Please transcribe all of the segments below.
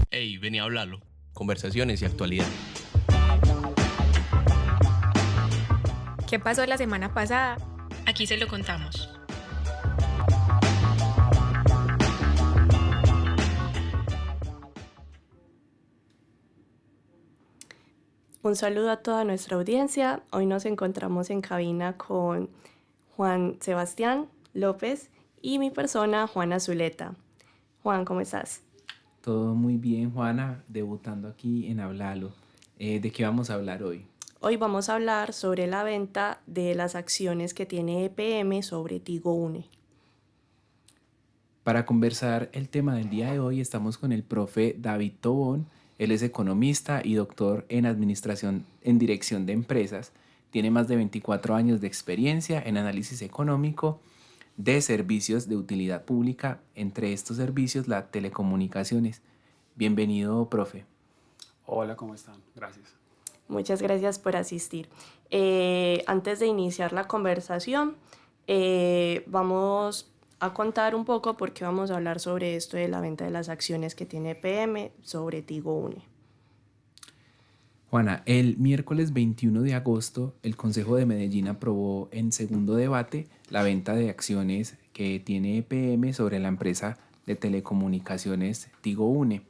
Hey, vení a hablarlo. Conversaciones y actualidad. ¿Qué pasó la semana pasada? Aquí se lo contamos. Un saludo a toda nuestra audiencia. Hoy nos encontramos en cabina con Juan Sebastián López y mi persona, Juana Zuleta. Juan, ¿cómo estás? Todo muy bien, Juana, debutando aquí en Hablalo. ¿De qué vamos a hablar hoy? Hoy vamos a hablar sobre la venta de las acciones que tiene EPM sobre Tigo Une. Para conversar el tema del día de hoy estamos con el profe David Tobón. Él es economista y doctor en administración en dirección de empresas. Tiene más de 24 años de experiencia en análisis económico de servicios de utilidad pública, entre estos servicios la telecomunicaciones. Bienvenido, profe. Hola, ¿cómo están? Gracias. Muchas gracias por asistir. Antes de iniciar la conversación, vamos a contar un poco por qué vamos a hablar sobre esto de la venta de las acciones que tiene EPM sobre Tigo Une. Juana, el miércoles 21 de agosto, el Consejo de Medellín aprobó en segundo debate la venta de acciones que tiene EPM sobre la empresa de telecomunicaciones Tigo Une.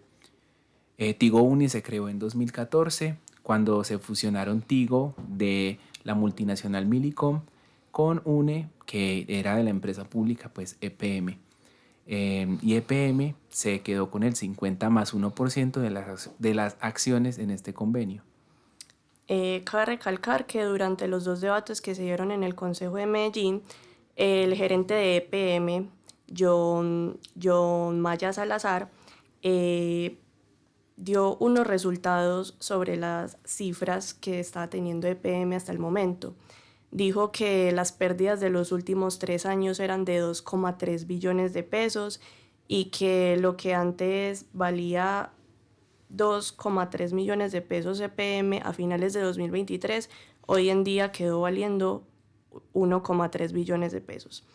Tigo Une se creó en 2014 cuando se fusionaron Tigo de la multinacional Millicom con Une, que era de la empresa pública pues EPM. Y EPM se quedó con el 50 más 1% de las acciones en este convenio. Cabe recalcar que durante los dos debates que se dieron en el Consejo de Medellín, el gerente de EPM, John Maya Salazar, dio unos resultados sobre las cifras que está teniendo EPM hasta el momento. Dijo que las pérdidas de los últimos 3 años eran de 2,3 billones de pesos y que lo que antes valía 2,3 millones de pesos EPM a finales de 2023, hoy en día quedó valiendo 1,3 billones de pesos.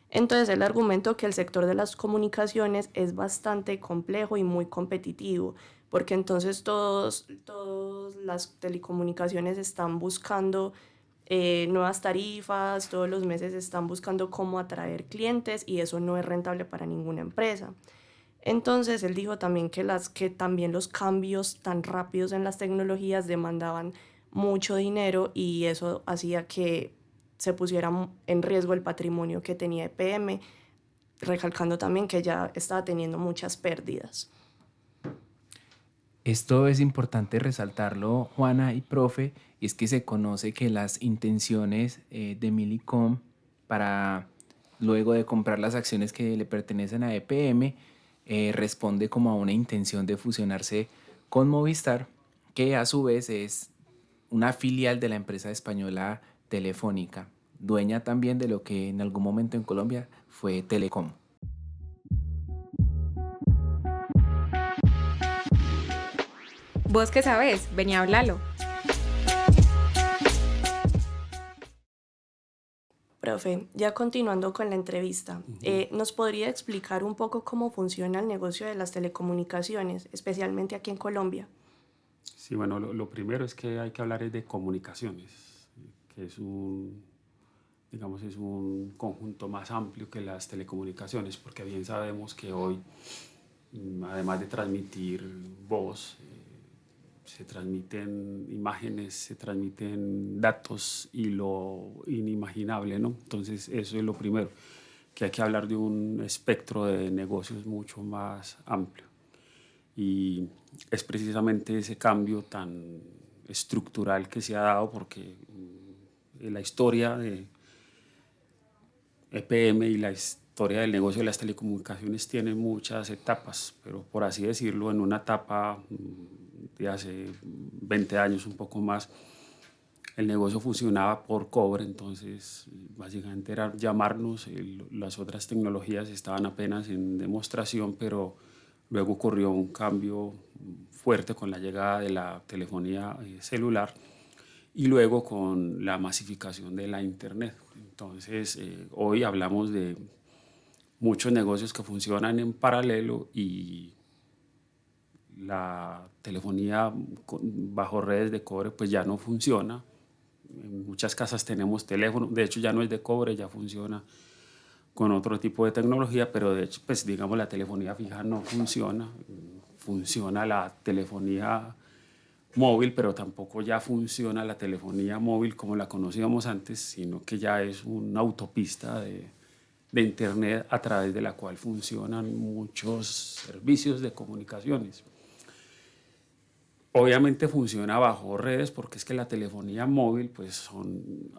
Entonces, él argumentó que el sector de las comunicaciones es bastante complejo y muy competitivo, porque entonces todas las telecomunicaciones están buscando nuevas tarifas, todos los meses están buscando cómo atraer clientes y eso no es rentable para ninguna empresa. Entonces él dijo también que también los cambios tan rápidos en las tecnologías demandaban mucho dinero y eso hacía que se pusiera en riesgo el patrimonio que tenía EPM, recalcando también que ya estaba teniendo muchas pérdidas. Esto es importante resaltarlo, Juana y profe, y es que se conoce que las intenciones de Millicom para luego de comprar las acciones que le pertenecen a EPM responde como a una intención de fusionarse con Movistar, que a su vez es una filial de la empresa española Telefónica, dueña también de lo que en algún momento en Colombia fue Telecom. ¿Vos qué sabés? Vení a hablarlo. Profe, ya continuando con la entrevista, ¿nos podría explicar un poco cómo funciona el negocio de las telecomunicaciones, especialmente aquí en Colombia? Sí, bueno, lo primero es que hay que hablar es de comunicaciones, que es es un conjunto más amplio que las telecomunicaciones, porque bien sabemos que hoy, además de transmitir voz, se transmiten imágenes, se transmiten datos y lo inimaginable, ¿no? Entonces, eso es lo primero, que hay que hablar de un espectro de negocios mucho más amplio. Y es precisamente ese cambio tan estructural que se ha dado porque la historia de EPM y la historia del negocio de las telecomunicaciones tiene muchas etapas, pero por así decirlo, en una etapa de hace 20 años, un poco más, el negocio funcionaba por cobre, entonces básicamente era llamarnos, las otras tecnologías estaban apenas en demostración, pero luego ocurrió un cambio fuerte con la llegada de la telefonía celular y luego con la masificación de la internet. Entonces hoy hablamos de muchos negocios que funcionan en paralelo y la telefonía bajo redes de cobre pues ya no funciona. En muchas casas tenemos teléfono, de hecho ya no es de cobre, ya funciona con otro tipo de tecnología, pero de hecho pues digamos la telefonía fija no funciona, funciona la telefonía móvil, pero tampoco ya funciona la telefonía móvil como la conocíamos antes, sino que ya es una autopista de internet a través de la cual funcionan muchos servicios de comunicaciones. Obviamente funciona bajo redes porque es que la telefonía móvil, pues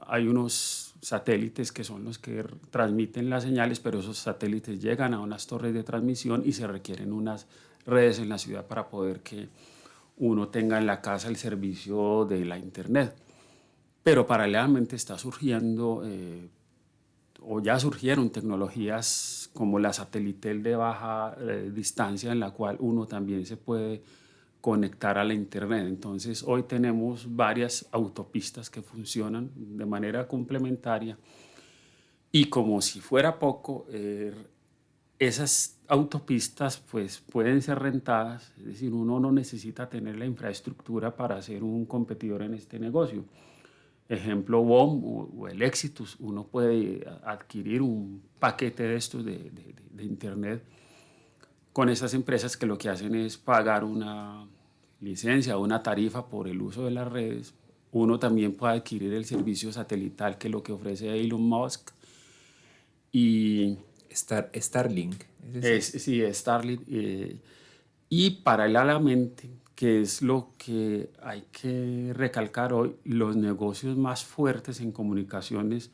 hay unos satélites que son los que transmiten las señales, pero esos satélites llegan a unas torres de transmisión y se requieren unas redes en la ciudad para poder que uno tenga en la casa el servicio de la internet. Pero paralelamente está surgiendo, o ya surgieron tecnologías como la satelital de baja distancia en la cual uno también se puede conectar a la internet. Entonces hoy tenemos varias autopistas que funcionan de manera complementaria y como si fuera poco, esas autopistas pues pueden ser rentadas, es decir, uno no necesita tener la infraestructura para ser un competidor en este negocio. Ejemplo, WOM o el Exitus, uno puede adquirir un paquete de estos de internet con esas empresas que lo que hacen es pagar una licencia o una tarifa por el uso de las redes. Uno también puede adquirir el servicio satelital que es lo que ofrece Elon Musk. Y Starlink. Sí, Starlink. Y paralelamente, que es lo que hay que recalcar hoy, los negocios más fuertes en comunicaciones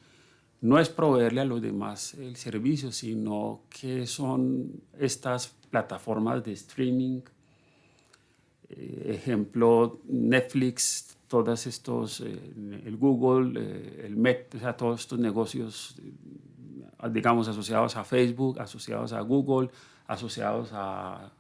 no es proveerle a los demás el servicio, sino que son estas plataformas de streaming, ejemplo Netflix, todos estos, el Google, el Met, o sea, todos estos negocios, digamos, asociados a Facebook, asociados a Google, asociados a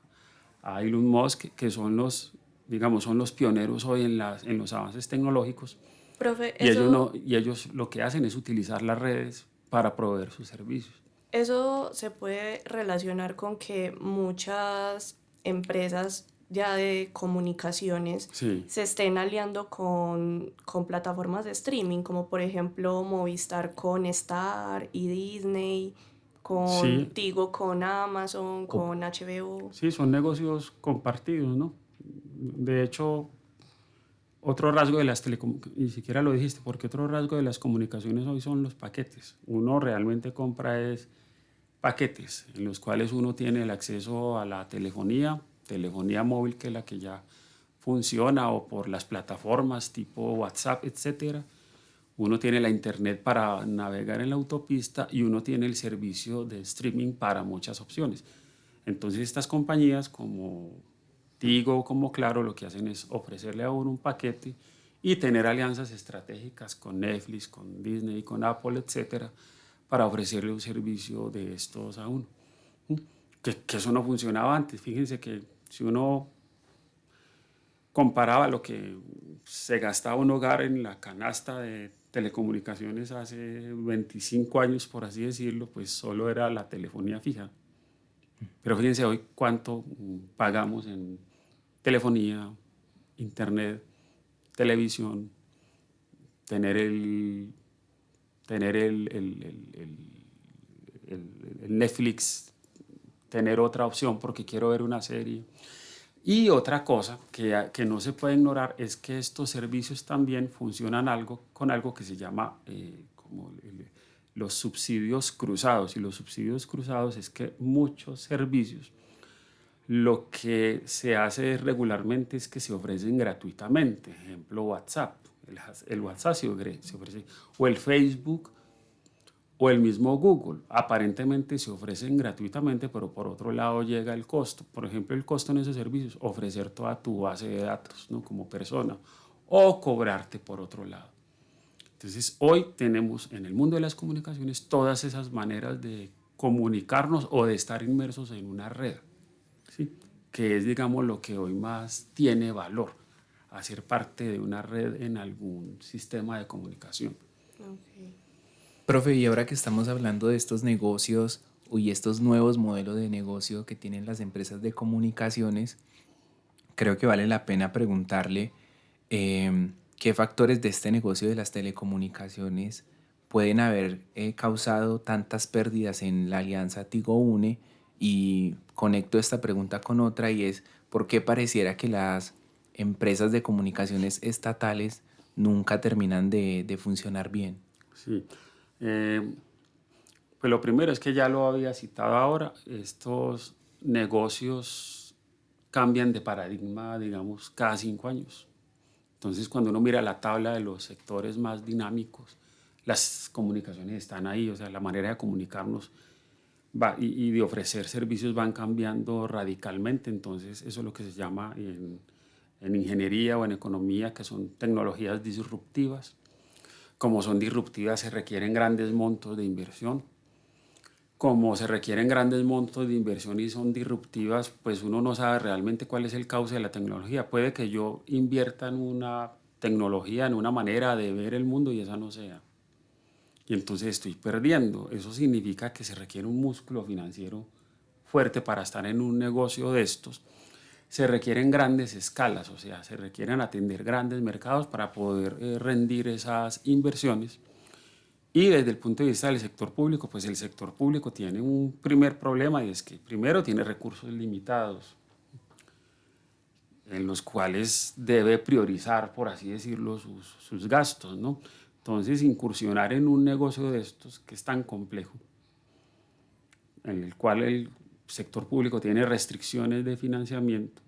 Elon Musk, que son los, digamos, son los pioneros hoy en los avances tecnológicos. Profe, Y ellos lo que hacen es utilizar las redes para proveer sus servicios. Eso se puede relacionar con que muchas empresas ya de comunicaciones Sí. se estén aliando con plataformas de streaming, como por ejemplo Movistar con Star y Disney, con Sí. Tigo con Amazon, con HBO. Sí, son negocios compartidos, ¿no? De hecho, otro rasgo de las telecomunicaciones, ni siquiera lo dijiste, porque otro rasgo de las comunicaciones hoy son los paquetes. Uno realmente compra paquetes en los cuales uno tiene el acceso a la telefonía móvil, que es la que ya funciona, o por las plataformas tipo WhatsApp, etcétera. Uno tiene la internet para navegar en la autopista y uno tiene el servicio de streaming para muchas opciones. Entonces estas compañías como Tigo, como Claro, lo que hacen es ofrecerle a uno un paquete y tener alianzas estratégicas con Netflix, con Disney, con Apple, etcétera, para ofrecerle un servicio de estos a uno. Que eso no funcionaba antes. Fíjense que si uno comparaba lo que se gastaba un hogar en la canasta de telecomunicaciones hace 25 años, por así decirlo, pues solo era la telefonía fija. Pero fíjense hoy cuánto pagamos en telefonía, internet, televisión, tener el Netflix, tener otra opción porque quiero ver una serie. Y otra cosa que no se puede ignorar es que estos servicios también funcionan con algo que se llama los subsidios cruzados. Y los subsidios cruzados es que muchos servicios lo que se hace regularmente es que se ofrecen gratuitamente. Ejemplo, WhatsApp. El WhatsApp se ofrece, o el Facebook, o el mismo Google. Aparentemente se ofrecen gratuitamente, pero por otro lado llega el costo. Por ejemplo, el costo en esos servicios, ofrecer toda tu base de datos, ¿no? Como persona, o cobrarte por otro lado. Entonces, hoy tenemos en el mundo de las comunicaciones todas esas maneras de comunicarnos o de estar inmersos en una red, ¿sí? Que es, digamos, lo que hoy más tiene valor, hacer parte de una red en algún sistema de comunicación. Okay. Profe, y ahora que estamos hablando de estos negocios, y estos nuevos modelos de negocio que tienen las empresas de comunicaciones, creo que vale la pena preguntarle qué factores de este negocio de las telecomunicaciones pueden haber causado tantas pérdidas en la alianza Tigo-UNE, y conecto esta pregunta con otra, y es ¿por qué pareciera que las empresas de comunicaciones estatales nunca terminan de funcionar bien? Sí. Pues lo primero es que ya lo había citado ahora, estos negocios cambian de paradigma, digamos, cada 5 años. Entonces, cuando uno mira la tabla de los sectores más dinámicos, las comunicaciones están ahí, o sea, la manera de comunicarnos y de ofrecer servicios van cambiando radicalmente. Entonces, eso es lo que se llama en ingeniería o en economía, que son tecnologías disruptivas. Como son disruptivas, se requieren grandes montos de inversión. Como se requieren grandes montos de inversión y son disruptivas, pues uno no sabe realmente cuál es el cauce de la tecnología. Puede que yo invierta en una tecnología, en una manera de ver el mundo y esa no sea. Y entonces estoy perdiendo. Eso significa que se requiere un músculo financiero fuerte para estar en un negocio de estos. Se requieren grandes escalas, o sea, se requieren atender grandes mercados para poder rendir esas inversiones. Y desde el punto de vista del sector público, pues el sector público tiene un primer problema, y es que primero tiene recursos limitados, en los cuales debe priorizar, por así decirlo, sus gastos, ¿no? Entonces, incursionar en un negocio de estos que es tan complejo, en el cual el sector público tiene restricciones de financiamiento,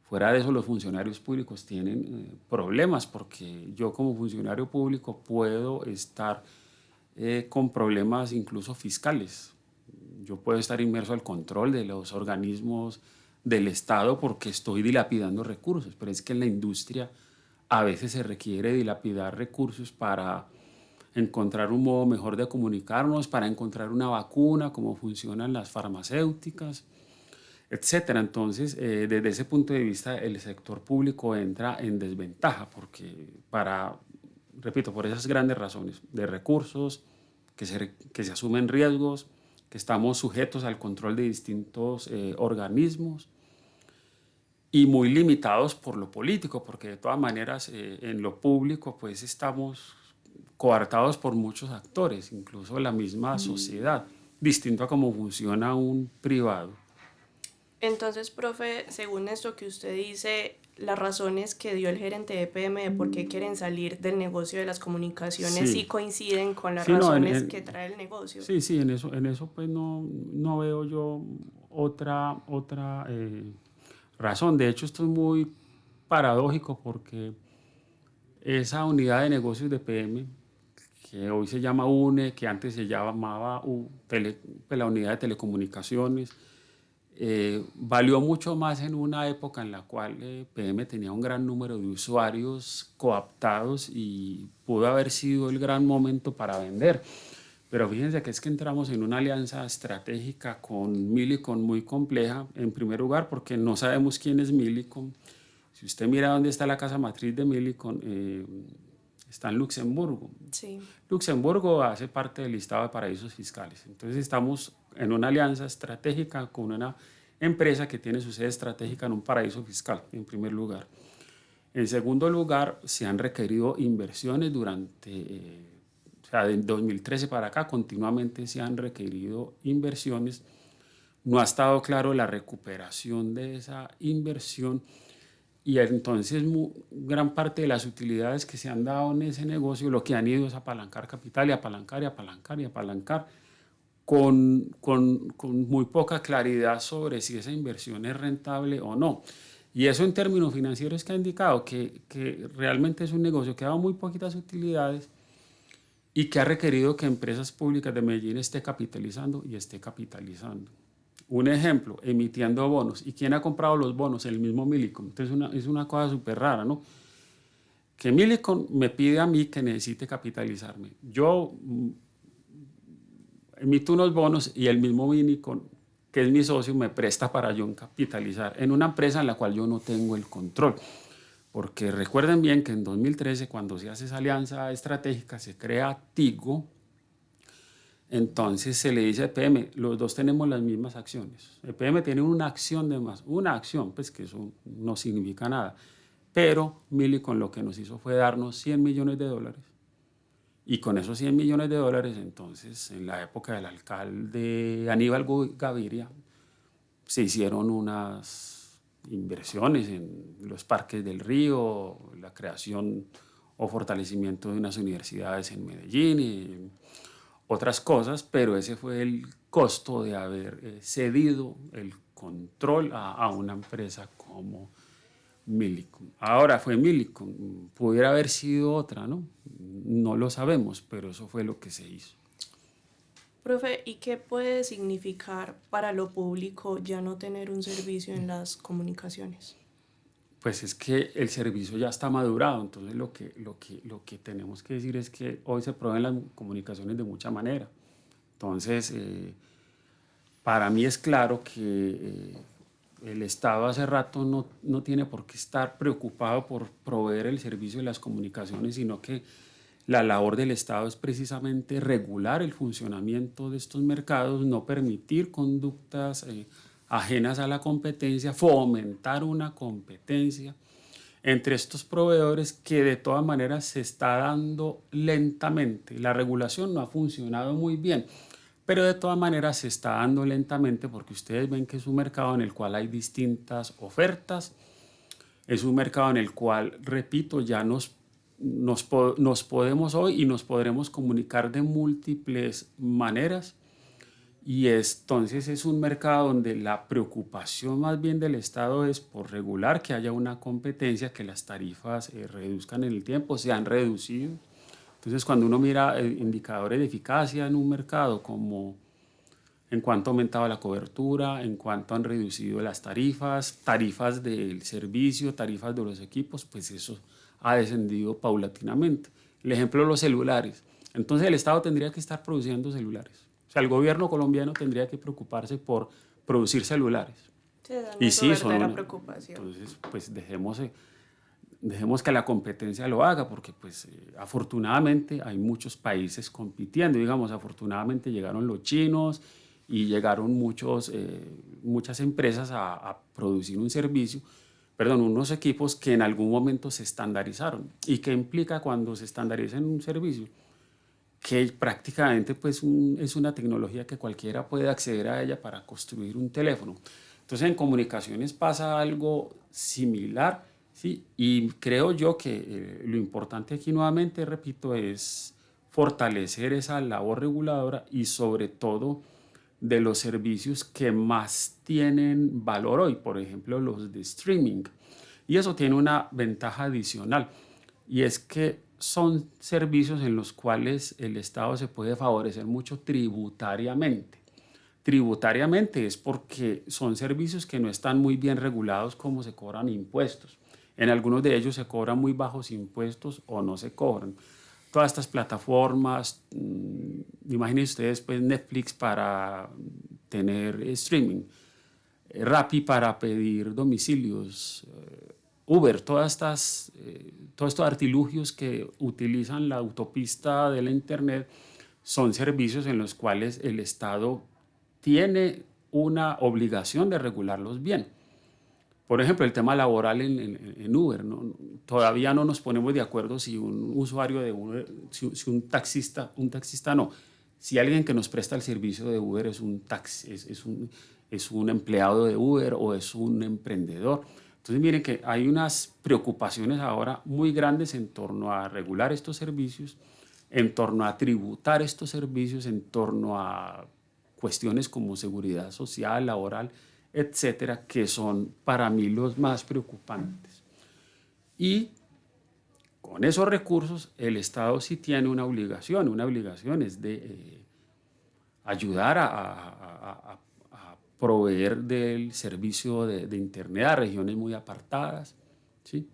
fuera de eso los funcionarios públicos tienen problemas, porque yo como funcionario público puedo estar con problemas incluso fiscales. Yo puedo estar inmerso al control de los organismos del Estado porque estoy dilapidando recursos, pero es que en la industria a veces se requiere dilapidar recursos para encontrar un modo mejor de comunicarnos, para encontrar una vacuna, cómo funcionan las farmacéuticas, etcétera. Entonces, desde ese punto de vista, el sector público entra en desventaja porque repito, por esas grandes razones de recursos, que se asumen riesgos, que estamos sujetos al control de distintos organismos y muy limitados por lo político, porque de todas maneras en lo público pues estamos coartados por muchos actores, incluso la misma sociedad, distinto a cómo funciona un privado. Entonces, profe, según esto que usted dice, las razones que dio el gerente de EPM de por qué quieren salir del negocio de las comunicaciones sí coinciden con las razones que trae el negocio. Sí, en eso pues no veo yo otra razón. De hecho, esto es muy paradójico porque esa unidad de negocios de EPM, que hoy se llama UNE, que antes se llamaba la unidad de telecomunicaciones, valió mucho más en una época en la cual PM tenía un gran número de usuarios coaptados y pudo haber sido el gran momento para vender. Pero fíjense que es que entramos en una alianza estratégica con Millicom muy compleja, en primer lugar porque no sabemos quién es Millicom. Si usted mira dónde está la casa matriz de Millicom, está en Luxemburgo. Sí. Luxemburgo hace parte del listado de paraísos fiscales. Entonces estamos en una alianza estratégica con una empresa que tiene su sede estratégica en un paraíso fiscal, en primer lugar. En segundo lugar, se han requerido inversiones durante, o sea, de 2013 para acá, continuamente se han requerido inversiones. No ha estado claro la recuperación de esa inversión. Y entonces gran parte de las utilidades que se han dado en ese negocio lo que han ido es apalancar capital y apalancar y apalancar y apalancar con muy poca claridad sobre si esa inversión es rentable o no. Y eso en términos financieros que ha indicado que realmente es un negocio que ha dado muy poquitas utilidades y que ha requerido que empresas públicas de Medellín esté capitalizando y esté capitalizando. Un ejemplo, emitiendo bonos. ¿Y quién ha comprado los bonos? El mismo Millicom. Entonces es una cosa súper rara, ¿no? Que Millicom me pide a mí que necesite capitalizarme. Yo emito unos bonos y el mismo Millicom, que es mi socio, me presta para yo capitalizar en una empresa en la cual yo no tengo el control. Porque recuerden bien que en 2013, cuando se hace esa alianza estratégica, se crea Tigo. Entonces se le dice a EPM, los dos tenemos las mismas acciones. EPM tiene una acción de más, una acción, pues que eso no significa nada. Pero Millicom lo que nos hizo fue darnos $100 millones. Y con esos $100 millones, entonces, en la época del alcalde Aníbal Gaviria, se hicieron unas inversiones en los parques del Río, la creación o fortalecimiento de unas universidades en Medellín y otras cosas, pero ese fue el costo de haber cedido el control a una empresa como Millicom. Ahora fue Millicom, pudiera haber sido otra, ¿no? No lo sabemos, pero eso fue lo que se hizo. Profe, ¿y qué puede significar para lo público ya no tener un servicio en las comunicaciones? Pues es que el servicio ya está madurado, entonces lo que tenemos que decir es que hoy se proveen las comunicaciones de mucha manera. Entonces, para mí es claro que el Estado hace rato no tiene por qué estar preocupado por proveer el servicio de las comunicaciones, sino que la labor del Estado es precisamente regular el funcionamiento de estos mercados, no permitir conductas ajenas a la competencia, fomentar una competencia entre estos proveedores que de todas maneras se está dando lentamente. La regulación no ha funcionado muy bien, pero de todas maneras se está dando lentamente porque ustedes ven que es un mercado en el cual hay distintas ofertas, es un mercado en el cual, repito, ya nos podemos hoy y nos podremos comunicar de múltiples maneras. Y entonces es un mercado donde la preocupación más bien del Estado es por regular que haya una competencia, que las tarifas reduzcan en el tiempo, se han reducido. Entonces cuando uno mira indicadores de eficacia en un mercado, como en cuánto ha aumentado la cobertura, en cuánto han reducido las tarifas del servicio, tarifas de los equipos, pues eso ha descendido paulatinamente. El ejemplo de los celulares. Entonces el Estado tendría que estar produciendo celulares. O sea, el gobierno colombiano tendría que preocuparse por producir celulares. Y sí, son una preocupación. Entonces, pues dejemos que la competencia lo haga, porque pues afortunadamente hay muchos países compitiendo. Digamos, afortunadamente llegaron los chinos y llegaron muchas empresas a producir unos equipos que en algún momento se estandarizaron. ¿Y qué implica cuando se estandariza en un servicio? Que prácticamente pues, es una tecnología que cualquiera puede acceder a ella para construir un teléfono. Entonces en comunicaciones pasa algo similar, ¿sí? Y creo yo que lo importante aquí nuevamente, repito, es fortalecer esa labor reguladora y sobre todo de los servicios que más tienen valor hoy, por ejemplo los de streaming. Y eso tiene una ventaja adicional, y es que son servicios en los cuales el Estado se puede favorecer mucho tributariamente. Tributariamente es porque son servicios que no están muy bien regulados como se cobran impuestos. En algunos de ellos se cobran muy bajos impuestos o no se cobran. Todas estas plataformas, imaginen ustedes pues Netflix para tener streaming, Rappi para pedir domicilios, Uber, todos estos artilugios que utilizan la autopista de la Internet son servicios en los cuales el Estado tiene una obligación de regularlos bien. Por ejemplo, el tema laboral en Uber, ¿no? Todavía no nos ponemos de acuerdo si un usuario de Uber, si un taxista no, si alguien que nos presta el servicio de Uber es un empleado de Uber o es un emprendedor. Entonces miren que hay unas preocupaciones ahora muy grandes en torno a regular estos servicios, en torno a tributar estos servicios, en torno a cuestiones como seguridad social, laboral, etcétera, que son para mí los más preocupantes. Y con esos recursos el Estado sí tiene una obligación es de ayudar a proveer del servicio de Internet a regiones muy apartadas, ¿sí?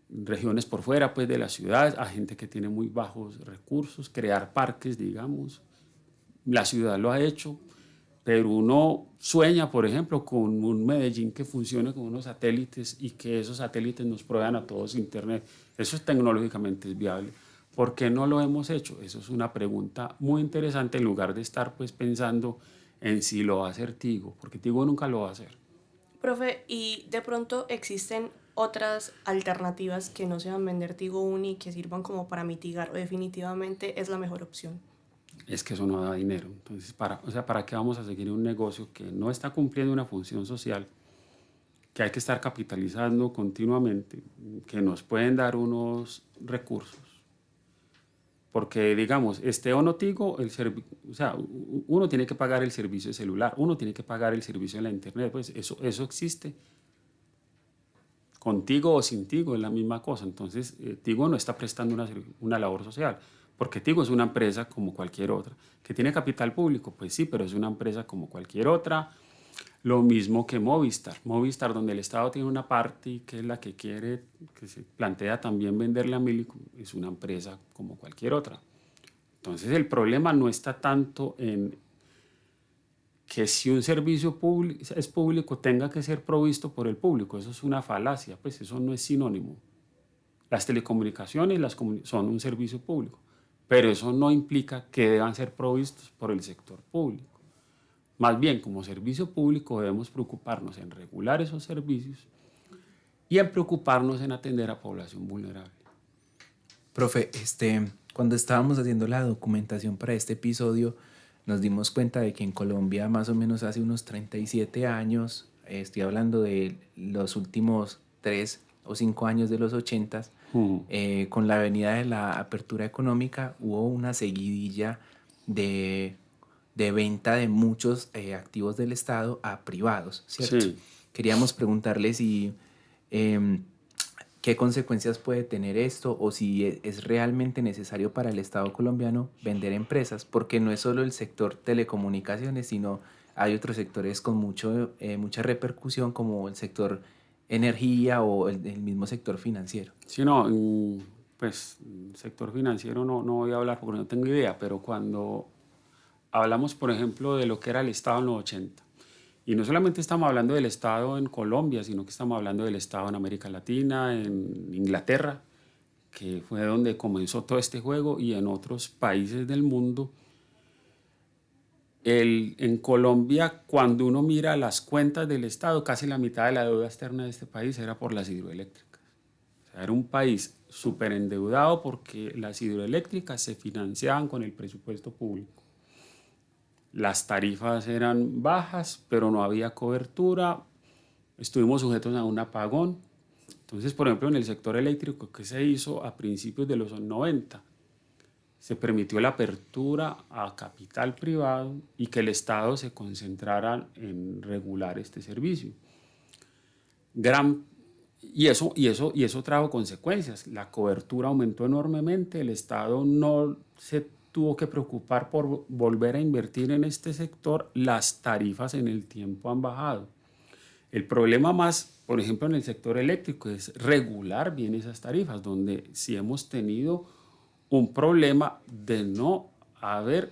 Regiones por fuera pues, de las ciudades, a gente que tiene muy bajos recursos, crear parques, digamos. La ciudad lo ha hecho, pero uno sueña, por ejemplo, con un Medellín que funcione con unos satélites y que esos satélites nos provean a todos Internet. Eso tecnológicamente es viable. ¿Por qué no lo hemos hecho? Eso es una pregunta muy interesante en lugar de estar pues pensando en si lo va a hacer Tigo, porque Tigo nunca lo va a hacer. Profe, ¿y de pronto existen otras alternativas que no sean vender Tigo Uni que sirvan como para mitigar o definitivamente es la mejor opción? Es que eso no da dinero. Entonces, ¿para qué vamos a seguir un negocio que no está cumpliendo una función social, que hay que estar capitalizando continuamente, que nos pueden dar unos recursos? Porque, digamos, esté o no Tigo, uno tiene que pagar el servicio de celular, uno tiene que pagar el servicio de la internet, pues eso existe. Contigo o sin Tigo es la misma cosa. Entonces, Tigo no está prestando una labor social, porque Tigo es una empresa como cualquier otra. ¿Que tiene capital público? Pues sí, pero es una empresa como cualquier otra. Lo mismo que Movistar. Movistar, donde el Estado tiene una parte que es la que quiere, que se plantea también venderle a Milico, es una empresa como cualquier otra. Entonces, el problema no está tanto en que si un servicio es público tenga que ser provisto por el público. Eso es una falacia, pues eso no es sinónimo. Las telecomunicaciones son un servicio público, pero eso no implica que deban ser provistos por el sector público. Más bien, como servicio público debemos preocuparnos en regular esos servicios y en preocuparnos en atender a población vulnerable. Profe, cuando estábamos haciendo la documentación para este episodio, nos dimos cuenta de que en Colombia más o menos hace unos 37 años, estoy hablando de los últimos 3 o 5 años de los 80s, con la venida de la apertura económica hubo una seguidilla de venta de muchos activos del Estado a privados, ¿cierto? Sí. Queríamos preguntarle si qué consecuencias puede tener esto o si es realmente necesario para el Estado colombiano vender empresas, porque no es solo el sector telecomunicaciones, sino hay otros sectores con mucha repercusión como el sector energía o el mismo sector financiero. Sí, no, pues sector financiero no voy a hablar porque no tengo idea, pero cuando hablamos, por ejemplo, de lo que era el Estado en los 80, y no solamente estamos hablando del Estado en Colombia, sino que estamos hablando del Estado en América Latina, en Inglaterra, que fue donde comenzó todo este juego, y en otros países del mundo. En Colombia, cuando uno mira las cuentas del Estado, casi la mitad de la deuda externa de este país era por las hidroeléctricas. O sea, era un país súper endeudado porque las hidroeléctricas se financiaban con el presupuesto público. Las tarifas eran bajas, pero no había cobertura. Estuvimos sujetos a un apagón. Entonces, por ejemplo, en el sector eléctrico, ¿qué se hizo a principios de los 90? Se permitió la apertura a capital privado y que el Estado se concentrara en regular este servicio. Y eso trajo consecuencias. La cobertura aumentó enormemente, el Estado no se tuvo que preocupar por volver a invertir en este sector, las tarifas en el tiempo han bajado. El problema más, por ejemplo, en el sector eléctrico es regular bien esas tarifas, donde sí hemos tenido un problema de no haber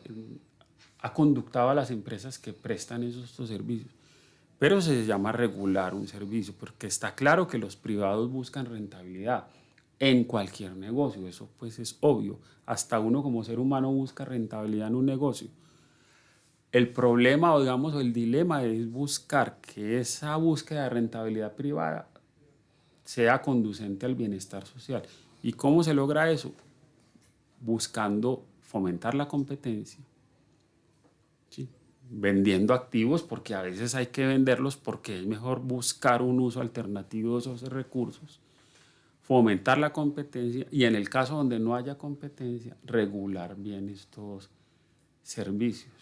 aconductado a las empresas que prestan esos servicios. Pero se llama regular un servicio, porque está claro que los privados buscan rentabilidad en cualquier negocio, eso pues es obvio. Hasta uno como ser humano busca rentabilidad en un negocio. El problema, o digamos, el dilema es buscar que esa búsqueda de rentabilidad privada sea conducente al bienestar social. ¿Y cómo se logra eso? Buscando fomentar la competencia, ¿sí? Vendiendo activos, porque a veces hay que venderlos porque es mejor buscar un uso alternativo de esos recursos, fomentar la competencia y en el caso donde no haya competencia, regular bien estos servicios.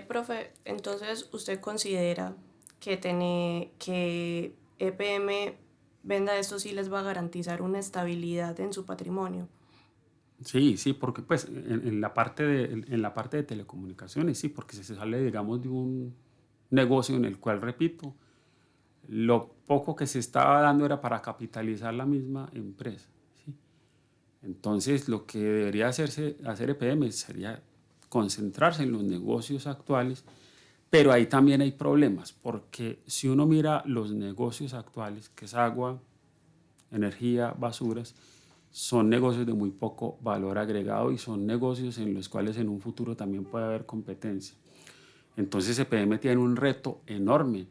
Profe, entonces usted considera que EPM venda esto sí les va a garantizar una estabilidad en su patrimonio. Sí, porque pues en la parte de telecomunicaciones, sí, porque se sale, digamos, de un negocio en el cual, repito, lo poco que se estaba dando era para capitalizar la misma empresa, ¿sí? Entonces, lo que debería hacer EPM sería concentrarse en los negocios actuales, pero ahí también hay problemas, porque si uno mira los negocios actuales, que es agua, energía, basuras, son negocios de muy poco valor agregado y son negocios en los cuales en un futuro también puede haber competencia. Entonces EPM tiene un reto enorme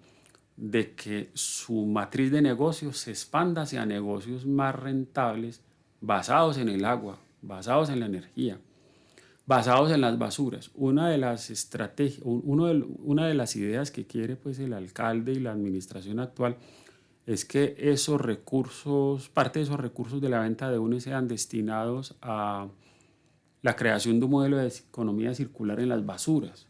de que su matriz de negocios se expanda hacia negocios más rentables basados en el agua, basados en la energía, basados en las basuras. Una de las estrategias, una de las ideas que quiere pues el alcalde y la administración actual es que esos recursos, parte de esos recursos de la venta de UNE sean destinados a la creación de un modelo de economía circular en las basuras.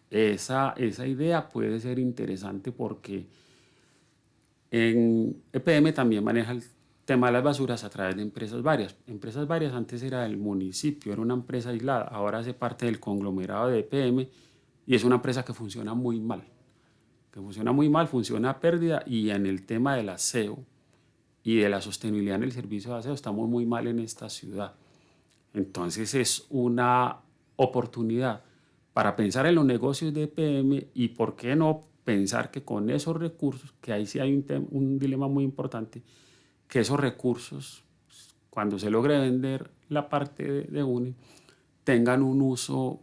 Esa idea puede ser interesante porque en EPM también maneja el tema de las basuras a través de empresas varias. Empresas varias antes era del municipio, era una empresa aislada, ahora hace parte del conglomerado de EPM y es una empresa que funciona muy mal. Funciona a pérdida y en el tema del aseo y de la sostenibilidad en el servicio de aseo estamos muy mal en esta ciudad. Entonces es una oportunidad para pensar en los negocios de EPM y por qué no pensar que con esos recursos, que ahí sí hay un dilema muy importante, que esos recursos, cuando se logre vender la parte de UNE, tengan un uso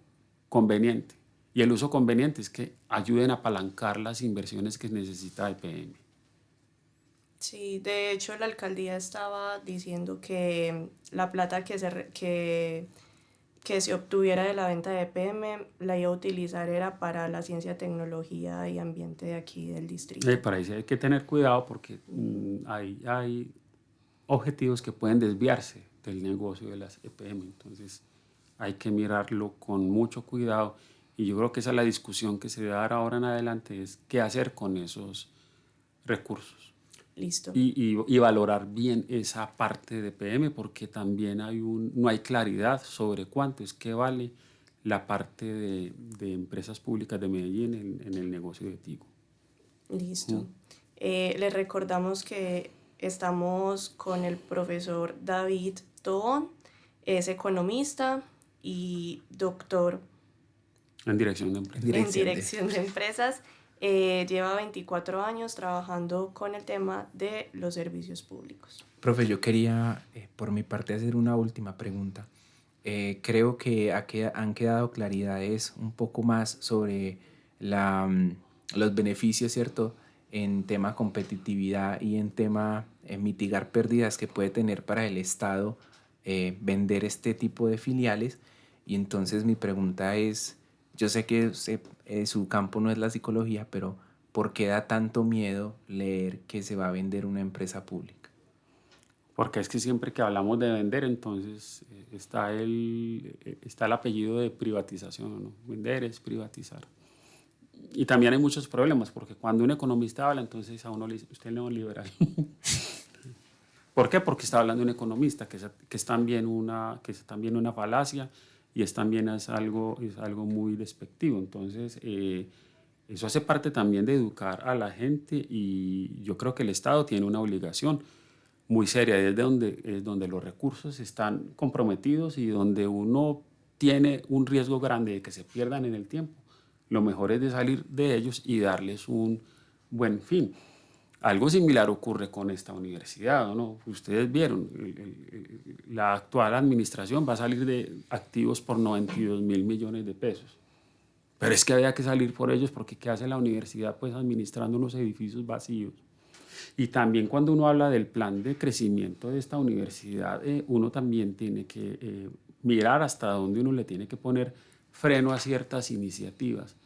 conveniente. Y el uso conveniente es que ayuden a apalancar las inversiones que necesita EPM. Sí, de hecho la alcaldía estaba diciendo que la plata que se obtuviera de la venta de EPM la iba a utilizar era para la ciencia, tecnología y ambiente de aquí del distrito. Para eso hay que tener cuidado porque hay objetivos que pueden desviarse del negocio de las EPM. Entonces hay que mirarlo con mucho cuidado y yo creo que esa es la discusión que se debe dar ahora en adelante, es qué hacer con esos recursos. Listo. Y valorar bien esa parte de EPM porque también no hay claridad sobre cuánto es que vale la parte de empresas públicas de Medellín en el negocio de Tigo. Listo. Les recordamos que estamos con el profesor David Tobón, es economista y doctor en dirección de empresas. En dirección de empresas. Lleva 24 años trabajando con el tema de los servicios públicos. Profe, yo quería por mi parte hacer una última pregunta. Creo que han quedado claridades un poco más sobre los beneficios, ¿cierto?, en tema competitividad y en tema mitigar pérdidas que puede tener para el Estado vender este tipo de filiales. Y entonces mi pregunta es, yo sé que su campo no es la psicología, pero ¿por qué da tanto miedo leer que se va a vender una empresa pública? Porque es que siempre que hablamos de vender, entonces está el apellido de privatización, ¿no? Vender es privatizar. Y también hay muchos problemas, porque cuando un economista habla, entonces a uno le dice, usted es neoliberal. ¿Por qué? Porque está hablando un economista, que es también una falacia, y es algo muy despectivo. Entonces, eso hace parte también de educar a la gente y yo creo que el Estado tiene una obligación muy seria, es donde los recursos están comprometidos y donde uno tiene un riesgo grande de que se pierdan en el tiempo. Lo mejor es de salir de ellos y darles un buen fin. Algo similar ocurre con esta universidad, ¿no? Ustedes vieron, la actual administración va a salir de activos por 92.000 millones de pesos. Pero es que había que salir por ellos porque ¿qué hace la universidad? Pues administrando unos edificios vacíos. Y también cuando uno habla del plan de crecimiento de esta universidad, uno también tiene que mirar hasta dónde uno le tiene que poner freno a ciertas iniciativas.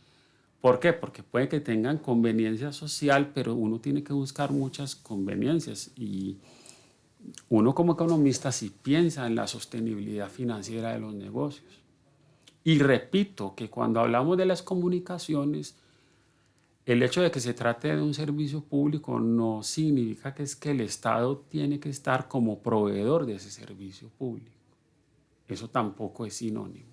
¿Por qué? Porque puede que tengan conveniencia social, pero uno tiene que buscar muchas conveniencias y uno como economista sí piensa en la sostenibilidad financiera de los negocios. Y repito que cuando hablamos de las comunicaciones, el hecho de que se trate de un servicio público no significa que es que el Estado tiene que estar como proveedor de ese servicio público. Eso tampoco es sinónimo.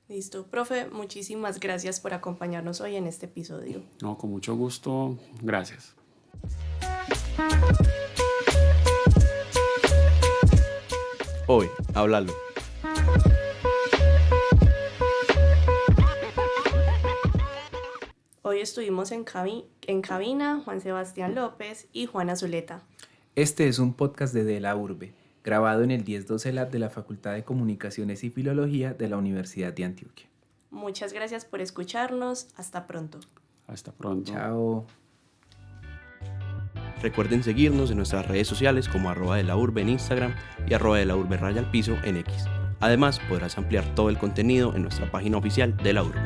Listo. Profe, muchísimas gracias por acompañarnos hoy en este episodio. No, con mucho gusto. Gracias. Hoy, háblalo. Hoy estuvimos en cabina Juan Sebastián López y Juana Zuleta. Este es un podcast de la Urbe, grabado en el 1012 Lab de la Facultad de Comunicaciones y Filología de la Universidad de Antioquia. Muchas gracias por escucharnos. Hasta pronto. Hasta pronto. Chao. Recuerden seguirnos en nuestras redes sociales como @delaurbe en Instagram y @delaurbe_al piso en X. Además, podrás ampliar todo el contenido en nuestra página oficial de la Urbe.